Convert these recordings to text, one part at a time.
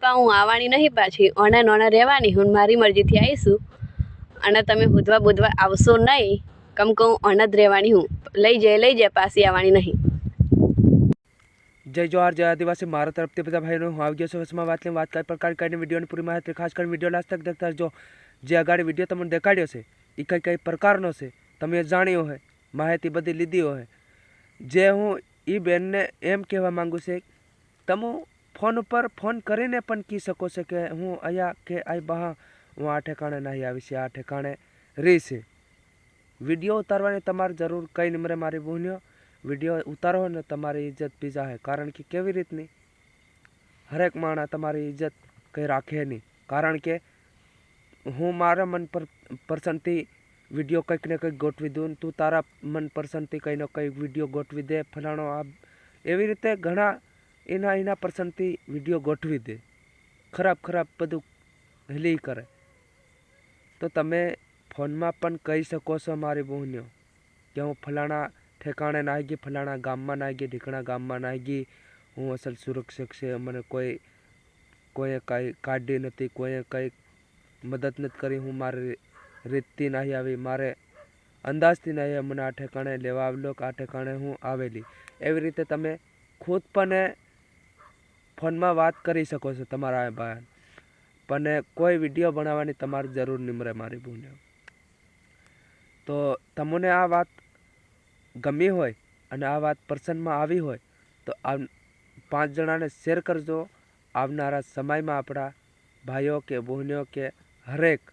બાપા હું આવવાની નહીં પાછી, ઓને નોને રહેવાની હું, મારી મરજીથી આવીશું અને તમે હુધવા બુધવા આવશો નહીં. કમ કહું ઓને જ રહેવાની હું, લઈ જાય પાછી આવવાની નહીં. जय जोहार जय आदिवासी मारा तरफ બધા ભાઈનો હું આવી ગયો છું વસમાં વાત કઈ પ્રકાર કઈ વિડીયોની પૂરી માહિતી ખાસ કરીને વિડીયો લાસ્ટ તક દેખતા રહેજો. જે આગળ વિડીયો તમને દેખાડ્યો છે એ કઈ પ્રકારનો છે તમે જાણ્યો હોય, માહિતી બધી લીધી હોય. જે હું એ બેનને એમ કહેવા માંગુ છે, તમે ફોન ઉપર ફોન કરીને પણ કહી શકો છો કે હું અહીંયા કે આ બહા હું આ ઠેકાણે નહીં આવી છે, આ ઠેકાણે રહી છે. વિડીયો ઉતારવાની તમારે જરૂર કઈ નંબરે મારી બહેનો વિડીયો ઉતારો ને તમારી ઇજ્જત બીજા હે. કારણ કે કેવી રીતની હરેક માણસ તમારી ઇજ્જત કંઈ રાખે નહીં. કારણ કે હું મારા મન પસંદથી વિડીયો કંઈક ને કંઈક ગોઠવી દઉં, તું તારા મન પસંદથી કંઈ ને કંઈક વિડીયો ગોઠવી દે, ફલાણો આ એવી રીતે ઘણા એના પસંદથી વિડીયો ગોઠવી દે, ખરાબ બધું હેલી કરે. તો તમે ફોનમાં પણ કહી શકો છો મારી બહેનો કે હું ફલાણા ઠેકાણે નાહી ગઈ, ફલાણા ગામમાં નાહી ગઈ, ઢીકણા ગામમાં નાહી ગઈ, હું અસલ સુરક્ષક છે, મને કોઈએ કાંઈ કાઢી નથી, કોઈએ કંઈ મદદ નથી કરી, હું મારી રીતથી નહીં આવી, મારે અંદાજથી નહીં, મને આ ઠેકાણે લેવા આવેલો, આ ઠેકાણે હું આવેલી. એવી રીતે તમે ખુદ પણ ફોનમાં વાત કરી શકો છો તમારા ભાઈ. પણ કોઈ વિડીયો બનાવવાની તમારી જરૂર નહીં મળે મારી બહેનો. તો તમને આ વાત ગમી હોય અને આ વાત પર્સનમાં આવી હોય તો 5 જણાને શેર કરજો. આવનારા સમયમાં આપણા ભાઈઓ કે બહેનો કે હરેક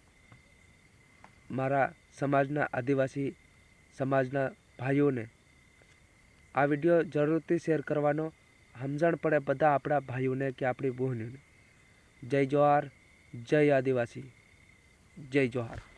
મારા સમાજના આદિવાસી સમાજના ભાઈઓને આ વિડીયો જરૂરથી શેર કરવાનો, સમજણ પડે બધા આપણા ભાઈઓને કે આપણી બહેનોને. જય જોહાર, જય આદિવાસી, જય જોહાર.